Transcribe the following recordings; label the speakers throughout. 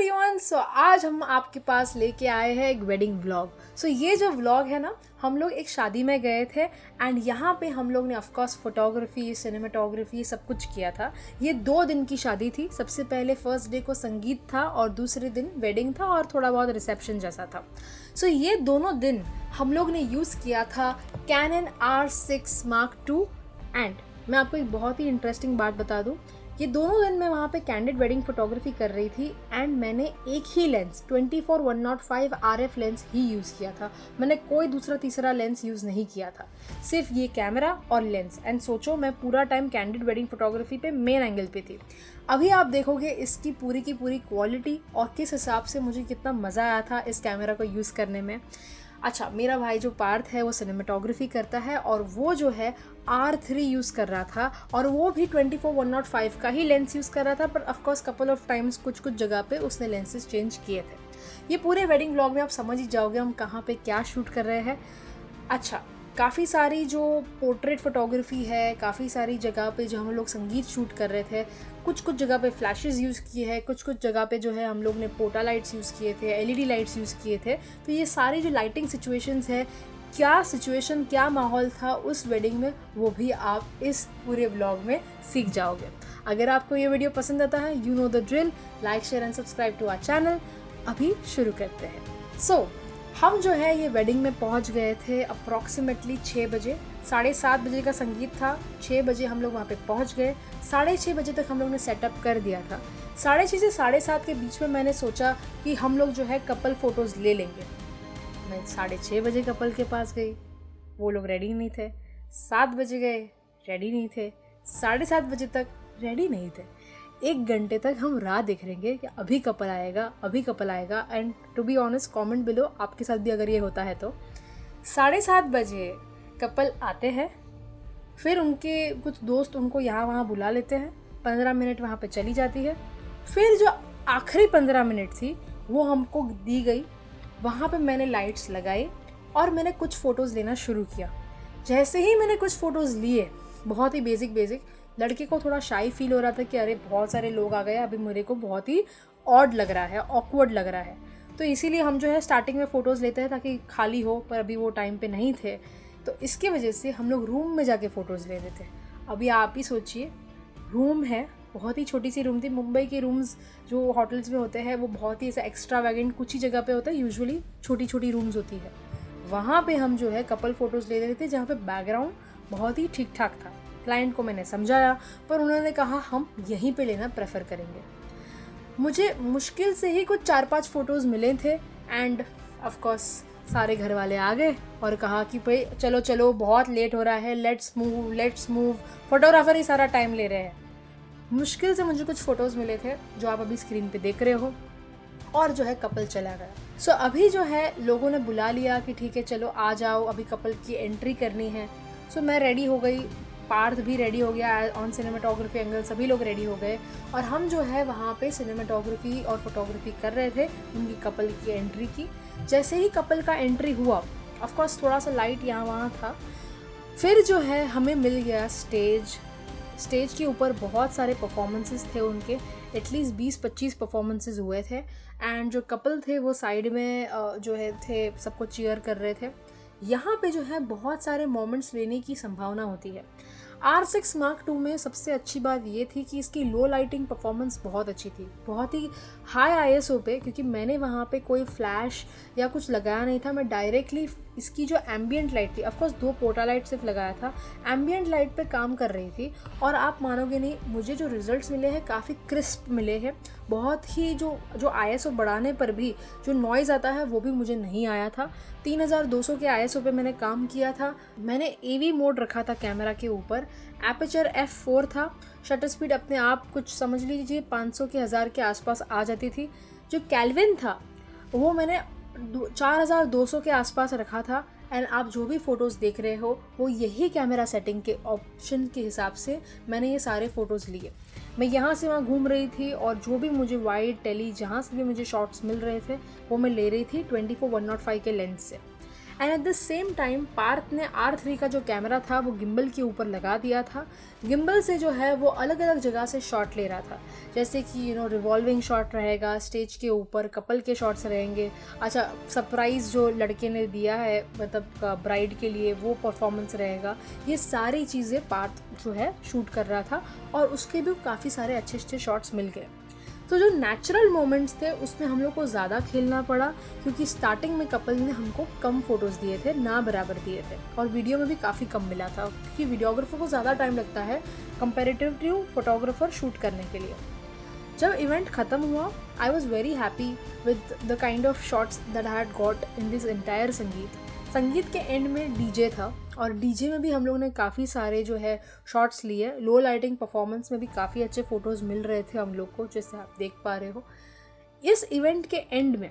Speaker 1: Everyone, आज हम आपके पास लेके आए हैं एक वेडिंग व्लॉग। ये जो व्लॉग है ना, हम लोग एक शादी में गए थे एंड यहाँ पे हम लोग ने ऑफकोर्स फोटोग्राफी, सिनेमेटोग्राफी सब कुछ किया था। ये 2 दिन की शादी थी। सबसे पहले फर्स्ट डे को संगीत था और दूसरे दिन वेडिंग था और थोड़ा बहुत रिसेप्शन जैसा था। ये दोनों दिन हम लोग ने यूज़ किया था cannon R6 Mark II। And मैं आपको एक बहुत ही इंटरेस्टिंग बात बता दूँ, ये दोनों दिन मैं वहाँ पे कैंडिड वेडिंग फोटोग्राफी कर रही थी एंड मैंने एक ही लेंस 24-105 RF लेंस ही यूज़ किया था। मैंने कोई दूसरा तीसरा लेंस यूज़ नहीं किया था, सिर्फ ये कैमरा और लेंस। एंड सोचो, मैं पूरा टाइम कैंडिड वेडिंग फोटोग्राफी पे मेन एंगल पे थी। अभी आप देखोगे इसकी पूरी की पूरी क्वालिटी और किस हिसाब से मुझे कितना मज़ा आया था इस कैमरा को यूज़ करने में। अच्छा, मेरा भाई जो पार्थ है वो सिनेमेटोग्राफी करता है और वो जो है R3 यूज़ कर रहा था और वो भी 24-105 का ही लेंस यूज़ कर रहा था। पर ऑफकोर्स कपल ऑफ टाइम्स कुछ जगह पे उसने लेंसेज चेंज किए थे। ये पूरे वेडिंग व्लॉग में आप समझ ही जाओगे हम कहाँ पे क्या शूट कर रहे हैं। अच्छा, काफ़ी सारी जो पोर्ट्रेट फोटोग्राफी है, काफ़ी सारी जगह पे जो हम लोग संगीत शूट कर रहे थे, कुछ जगह पे फ्लैशेस यूज़ किए हैं, कुछ जगह पे जो है हम लोग ने पोटा लाइट्स यूज़ किए थे, LED लाइट्स यूज़ किए थे। तो ये सारी जो लाइटिंग सिचुएशंस है, क्या सिचुएशन, क्या माहौल था उस वेडिंग में, वो भी आप इस पूरे व्लॉग में सीख जाओगे। अगर आपको ये वीडियो पसंद आता है, you know the drill, like share and subscribe to our channel. अभी शुरू करते हैं। हम जो है ये वेडिंग में पहुंच गए थे अप्रॉक्सीमेटली 6 बजे। 7:30 बजे का संगीत था, 6 बजे हम लोग वहाँ पे पहुंच गए। 6:30 बजे तक हम लोग ने सेटअप कर दिया था। 6:30 से 7:30 के बीच में मैंने सोचा कि हम लोग जो है कपल फ़ोटोज़ ले लेंगे। मैं 6:30 बजे कपल के पास गई, वो लोग रेडी नहीं थे। 7 बजे गए, रेडी नहीं थे। 7:30 बजे तक रेडी नहीं थे। 1 घंटे तक हम राह देख रहेंगे कि अभी कपल आएगा, अभी कपल आएगा। And to be honest, comment below आपके साथ भी अगर ये होता है तो। 7:30 बजे कपल आते हैं, फिर उनके कुछ दोस्त उनको यहाँ वहाँ बुला लेते हैं। 15 मिनट वहाँ पे चली जाती है। फिर जो आखिरी 15 मिनट थी वो हमको दी गई। वहाँ पे मैंने लाइट्स लगाई और मैंने कुछ फ़ोटोज़ लेना शुरू किया। जैसे ही मैंने कुछ फ़ोटोज़ लिए, बहुत ही बेसिक, लड़के को थोड़ा शाई फील हो रहा था कि अरे बहुत सारे लोग आ गए, अभी मेरे को बहुत ही ऑड लग रहा है, ऑकवर्ड लग रहा है। तो इसीलिए हम जो है स्टार्टिंग में फ़ोटोज़ लेते हैं ताकि खाली हो, पर अभी वो टाइम पे नहीं थे। तो इसके वजह से हम लोग रूम में जाके फ़ोटोज़ ले रहे थे। अभी आप ही सोचिए, रूम है, बहुत ही छोटी सी रूम थी। मुंबई के रूम्स जो होटल्स में होते हैं वो बहुत ही ऐसा एक्स्ट्रावैगेंट कुछ ही जगह पे होता है, यूजुअली छोटी रूम्स होती है। वहाँ पे हम जो है कपल फ़ोटोज़ ले रहे थे जहाँ पे बैकग्राउंड बहुत ही ठीक ठाक था। क्लाइंट को मैंने समझाया, पर उन्होंने कहा हम यहीं पे लेना प्रेफर करेंगे। मुझे मुश्किल से ही कुछ 4-5 फ़ोटोज़ मिले थे एंड ऑफ कोर्स सारे घर वाले आ गए और कहा कि भाई चलो बहुत लेट हो रहा है, लेट्स मूव। फोटोग्राफर ही सारा टाइम ले रहे हैं। मुश्किल से मुझे कुछ फ़ोटोज़ मिले थे जो आप अभी स्क्रीन पे देख रहे हो, और जो है कपल चला गया। अभी जो है लोगों ने बुला लिया कि ठीक है चलो आ जाओ, अभी कपल की एंट्री करनी है। मैं रेडी हो गई, पार्थ भी रेडी हो गया, ऑन सिनेमेटोग्राफी एंगल सभी लोग रेडी हो गए और हम जो है वहाँ पे सिनेमेटोग्राफी और फोटोग्राफी कर रहे थे उनकी कपल की एंट्री की। जैसे ही कपल का एंट्री हुआ, ऑफ कोर्स थोड़ा सा लाइट यहाँ वहाँ था। फिर जो है हमें मिल गया स्टेज के ऊपर बहुत सारे परफॉर्मेंसेस थे उनके, एटलीस्ट 20-25 परफॉर्मेंसेस हुए थे। एंड जो कपल थे वो साइड में जो है थे, सबको चीयर कर रहे थे। यहाँ पे जो है बहुत सारे मोमेंट्स लेने की संभावना होती है। R6 Mark II में सबसे अच्छी बात ये थी कि इसकी लो लाइटिंग परफॉर्मेंस बहुत अच्छी थी, बहुत ही हाई ISO पे, क्योंकि मैंने वहाँ पे कोई फ्लैश या कुछ लगाया नहीं था। मैं डायरेक्टली इसकी जो एम्बियंट लाइट थी, ऑफकोर्स 2 पोटा लाइट सिर्फ लगाया था, एम्बियंट लाइट पे काम कर रही थी। और आप मानोगे नहीं, मुझे जो रिजल्ट्स मिले हैं काफ़ी क्रिस्प मिले हैं। बहुत ही जो ISO बढ़ाने पर भी जो नॉइज़ आता है वो भी मुझे नहीं आया था। 3200 के ISO पे मैंने काम किया था। मैंने AV मोड रखा था कैमरा के ऊपर, एपर्चर f4 था। शटर स्पीड अपने आप कुछ समझ लीजिए 500 के 1000 के आसपास आ जाती थी। जो कैल्विन था वो मैंने 4200 के आसपास रखा था। एंड आप जो भी फ़ोटोज़ देख रहे हो वो यही कैमरा सेटिंग के ऑप्शन के हिसाब से मैंने ये सारे फ़ोटोज़ लिए। मैं यहाँ से वहाँ घूम रही थी और जो भी मुझे वाइड टेली जहाँ से भी मुझे शॉट्स मिल रहे थे वो मैं ले रही थी 24-105 के लेंस से। And at the same time Parth ने R3 का जो कैमरा था वो गिम्बल के ऊपर लगा दिया था। गिम्बल से जो है वो अलग अलग जगह से शॉट ले रहा था, जैसे कि रिवॉल्विंग शॉट रहेगा स्टेज के ऊपर, कपल के शॉट्स रहेंगे, अच्छा सरप्राइज़ जो लड़के ने दिया है मतलब ब्राइड के लिए वो परफॉर्मेंस रहेगा। ये सारी चीज़ें पार्थ जो है शूट कर रहा था और उसके भी काफ़ी सारे अच्छे अच्छे शॉट्स मिल गए। तो जो नेचुरल मोमेंट्स थे उसमें हम लोग को ज़्यादा खेलना पड़ा, क्योंकि स्टार्टिंग में कपल ने हमको कम फोटोज़ दिए थे, ना बराबर दिए थे, और वीडियो में भी काफ़ी कम मिला था, क्योंकि वीडियोग्राफर को ज़्यादा टाइम लगता है कंपेरेटिव टू फोटोग्राफर शूट करने के लिए। जब इवेंट ख़त्म हुआ I was very happy with the kind of shots that I had got in this entire संगीत के एंड में डीजे था, और डीजे में भी हम लोगों ने काफ़ी सारे जो है शॉट्स लिए। लो लाइटिंग परफॉर्मेंस में भी काफ़ी अच्छे फ़ोटोज़ मिल रहे थे हम लोग को, जैसे आप देख पा रहे हो। इस इवेंट के एंड में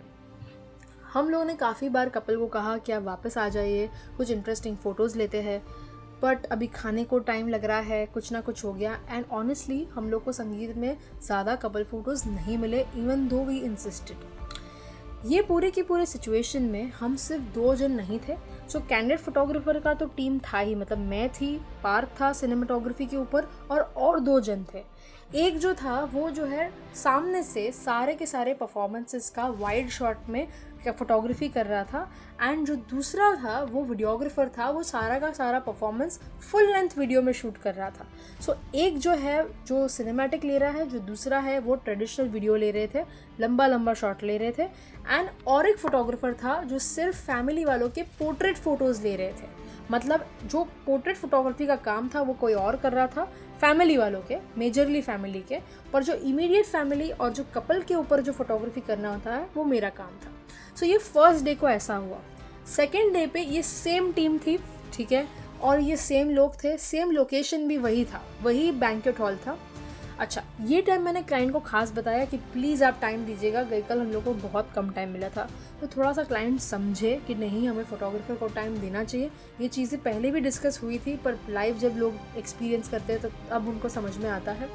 Speaker 1: हम लोगों ने काफ़ी बार कपल को कहा कि आप वापस आ जाइए, कुछ इंटरेस्टिंग फ़ोटोज़ लेते हैं, बट अभी खाने को टाइम लग रहा है, कुछ ना कुछ हो गया। एंड ऑनेस्टली हम लोग को संगीत में ज़्यादा कपल फ़ोटोज़ नहीं मिले, इवन दो वी इंसिस्टेड। ये पूरे की पूरे सिचुएशन में हम सिर्फ 2 जन नहीं थे। सो कैंडिड फोटोग्राफर का तो टीम था ही, मतलब मैं थी, पार्थ था सिनेमाटोग्राफी के ऊपर, और 2 जन थे। एक जो था वो जो है सामने से सारे के सारे परफॉर्मेंसेस का वाइड शॉट में फोटोग्राफी कर रहा था, एंड जो दूसरा था वो वीडियोग्राफर था, वो सारा का सारा परफॉर्मेंस फुल लेंथ वीडियो में शूट कर रहा था। सो एक जो है जो सिनेमैटिक ले रहा है, जो दूसरा है वो ट्रेडिशनल वीडियो ले रहे थे, लंबा लंबा शॉट ले रहे थे। एंड और एक फोटोग्राफर था जो सिर्फ फैमिली वालों के पोर्ट्रेट फ़ोटोज़ ले रहे थे, मतलब जो पोर्ट्रेट फोटोग्राफी का काम था वो कोई और कर रहा था, फैमिली वालों के, मेजरली फैमिली के, पर जो इमीडिएट फैमिली और जो कपल के ऊपर जो फोटोग्राफी करना होता है वो मेरा काम था। सो ये फर्स्ट डे को ऐसा हुआ। सेकेंड डे पे ये सेम टीम थी, ठीक है, और ये सेम लोग थे, सेम लोकेशन भी वही था, वही बैंक्वेट हॉल था। अच्छा, ये टाइम मैंने क्लाइंट को खास बताया कि प्लीज़ आप टाइम दीजिएगा, गई कल हम लोग को बहुत कम टाइम मिला था, तो थोड़ा सा क्लाइंट समझे कि नहीं हमें फोटोग्राफर को टाइम देना चाहिए। ये चीज़ें पहले भी डिस्कस हुई थी, पर लाइव जब लोग एक्सपीरियंस करते हैं तो अब उनको समझ में आता है।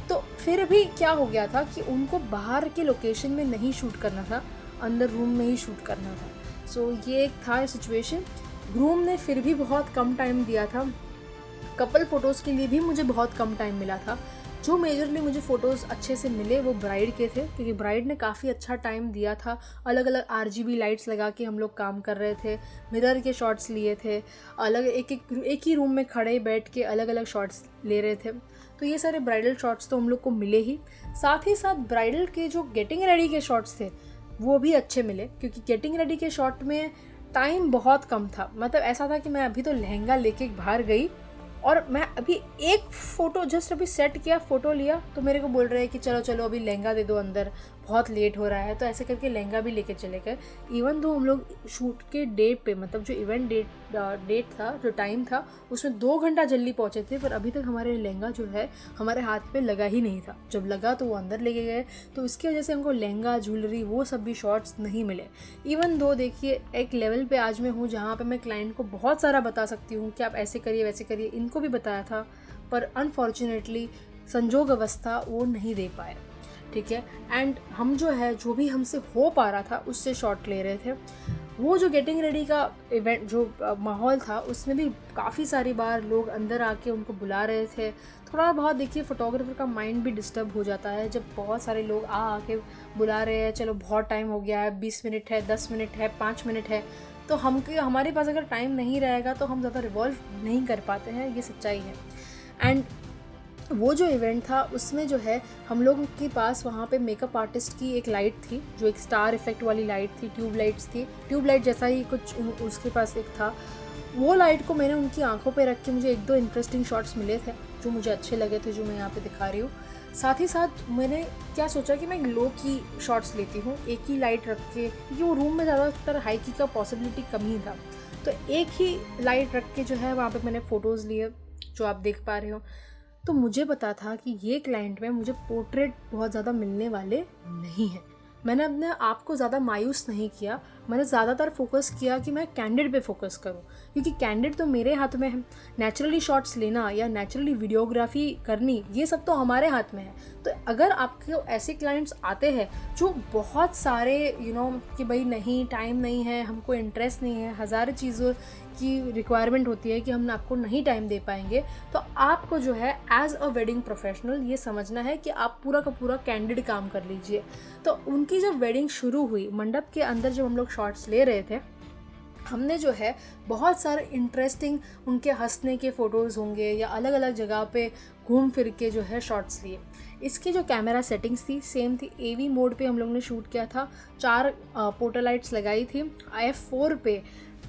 Speaker 1: तो फिर भी क्या हो गया था कि उनको बाहर के लोकेशन में नहीं शूट करना था, अंदर रूम में ही शूट करना था। सो ये एक था सिचुएशन। ग्रूम ने फिर भी बहुत कम टाइम दिया था, कपल फ़ोटोज़ के लिए भी मुझे बहुत कम टाइम मिला था। जो मेजरली मुझे फ़ोटोज़ अच्छे से मिले वो ब्राइड के थे, क्योंकि ब्राइड ने काफ़ी अच्छा टाइम दिया था। अलग अलग RGB लाइट्स लगा के हम लोग काम कर रहे थे, मिरर के शॉट्स लिए थे, अलग एक ही रूम में खड़े बैठ के अलग अलग शॉट्स ले रहे थे। तो ये सारे ब्राइडल शॉट्स तो हम लोग को मिले ही साथ ब्राइडल के जो गेटिंग रेडी के शॉट्स थे वो भी अच्छे मिले, क्योंकि गेटिंग रेडी के शॉट में टाइम बहुत कम था। मतलब ऐसा था कि मैं अभी तो लहंगा लेके बाहर गई और मैं अभी एक फ़ोटो जस्ट अभी सेट किया, फ़ोटो लिया, तो मेरे को बोल रहे हैं कि चलो चलो अभी लहंगा दे दो अंदर, बहुत लेट हो रहा है। तो ऐसे करके लहंगा भी लेके चले गए। इवन दो हम लोग शूट के डेट पे, मतलब जो इवेंट डेट था, जो टाइम था, उसमें 2 घंटा जल्दी पहुँचे थे, पर अभी तक हमारे लहंगा जो है हमारे हाथ पे लगा ही नहीं था। जब लगा तो वो अंदर लेके गए, तो इसकी वजह से हमको लहंगा, ज्वेलरी, वो सब भी शॉर्ट्स नहीं मिले। इवन दो देखिए एक लेवल पे आज मैं हूँ जहाँ पे मैं क्लाइंट को बहुत सारा बता सकती हूँ कि आप ऐसे करिए वैसे करिए, इनको भी बताया था, पर अनफॉर्चुनेटली संजोग अवस्था वो नहीं दे पाए, ठीक है। एंड हम जो है जो भी हमसे हो पा रहा था उससे शॉट ले रहे थे। वो जो गेटिंग रेडी का इवेंट जो माहौल था उसमें भी काफ़ी सारी बार लोग अंदर आके उनको बुला रहे थे। थोड़ा बहुत देखिए फोटोग्राफर का माइंड भी डिस्टर्ब हो जाता है जब बहुत सारे लोग आके बुला रहे हैं, चलो बहुत टाइम हो गया है, 20 मिनट है, 10 मिनट है, 5 मिनट है, तो हमारे पास अगर टाइम नहीं रहेगा तो हम ज़्यादा रिवॉल्व नहीं कर पाते हैं, ये सच्चाई है। एंड वो जो इवेंट था उसमें जो है हम लोगों के पास वहाँ पे मेकअप आर्टिस्ट की एक लाइट थी, जो एक स्टार इफेक्ट वाली लाइट थी, ट्यूब लाइट जैसा ही कुछ उसके पास एक था। वो लाइट को मैंने उनकी आंखों पे रख के मुझे 1-2 इंटरेस्टिंग शॉट्स मिले थे जो मुझे अच्छे लगे थे, जो मैं यहाँ पे दिखा रही हूँ। साथ ही साथ मैंने क्या सोचा कि मैं ग्लो की शॉट्स लेती हूँ, एक ही लाइट रख के, क्योंकि वो रूम में ज़्यादातर हाई की का पॉसिबिलिटी कम ही था, तो एक ही लाइट रख के जो है वहाँ पे मैंने फ़ोटोज़ लिए, जो आप देख पा रहे हो। तो मुझे पता था कि ये क्लाइंट में मुझे पोर्ट्रेट बहुत ज़्यादा मिलने वाले नहीं हैं, मैंने अपने आप को ज़्यादा मायूस नहीं किया, मैंने ज़्यादातर फोकस किया कि मैं कैंडिड पे फोकस करूं, क्योंकि कैंडिड तो मेरे हाथ में है। नेचुरली शॉट्स लेना या नेचुरली वीडियोग्राफी करनी, ये सब तो हमारे हाथ में है। तो अगर आपके ऐसे क्लाइंट्स आते हैं जो बहुत सारे कि भाई नहीं, टाइम नहीं है, हमको इंटरेस्ट नहीं है, हज़ार चीज़ों की रिक्वायरमेंट होती है कि हम आपको नहीं टाइम दे पाएंगे, तो आपको जो है एज अ वेडिंग प्रोफेशनल ये समझना है कि आप पूरा का पूरा कैंडिड काम कर लीजिए। तो उनकी जब वेडिंग शुरू हुई, मंडप के अंदर जब हम लोग शॉट्स ले रहे थे, हमने जो है बहुत सारे इंटरेस्टिंग उनके हंसने के फ़ोटोज़ होंगे या अलग अलग जगह पे घूम फिर के जो है शॉट्स लिए। इसकी जो कैमरा सेटिंग्स थी सेम थी, AV मोड पे हम लोग ने शूट किया था, 4 पोर्टलाइट्स लगाई थी। f4 पे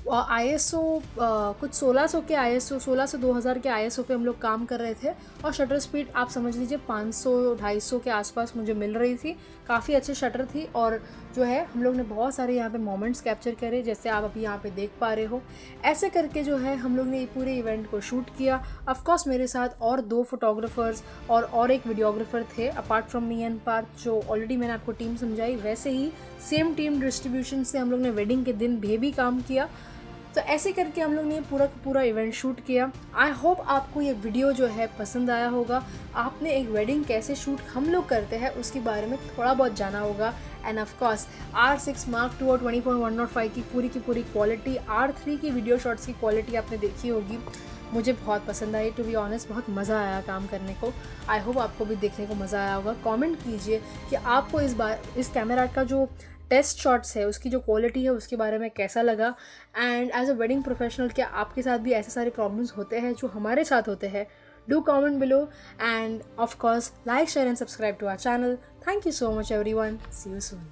Speaker 1: ISO कुछ 1600 के ISO 16 से 2000 के ISO पे हम लोग काम कर रहे थे, और शटर स्पीड आप समझ लीजिए 500-250 के आसपास मुझे मिल रही थी। काफ़ी अच्छी शटर थी, और जो है हम लोग ने बहुत सारे यहाँ पे मोमेंट्स कैप्चर करे, जैसे आप अभी यहाँ पे देख पा रहे हो। ऐसे करके जो है हम लोग ने ये पूरे इवेंट को शूट किया। ऑफकोर्स मेरे साथ और 2 फोटोग्राफर्स और एक वीडियोग्राफर थे apart from me and Parth, जो ऑलरेडी मैंने आपको टीम समझाई। वैसे ही सेम टीम डिस्ट्रीब्यूशन से हम लोग ने वेडिंग के दिन भी काम किया। तो ऐसे करके हम लोग ने पूरा का पूरा इवेंट शूट किया। आई होप आपको ये वीडियो जो है पसंद आया होगा। आपने एक वेडिंग कैसे शूट हम लोग करते हैं उसके बारे में थोड़ा बहुत जाना होगा। And of course R6 Mark II और 24-105 की पूरी क्वालिटी, R3 की वीडियो शॉट्स की क्वालिटी आपने देखी होगी। मुझे बहुत पसंद आई, टू बी ऑनेस्ट, बहुत मज़ा आया काम करने को। आई होप आपको भी देखने को मज़ा आया होगा। कमेंट कीजिए कि आपको इस कैमरा का जो टेस्ट शॉट्स है उसकी जो क्वालिटी है उसके बारे में कैसा लगा। And as a wedding professional क्या आपके साथ भी ऐसे सारे प्रॉब्लम्स होते हैं जो हमारे साथ होते हैं? Do comment below, and of course like, share and subscribe to our channel. Thank you so much everyone, see you soon.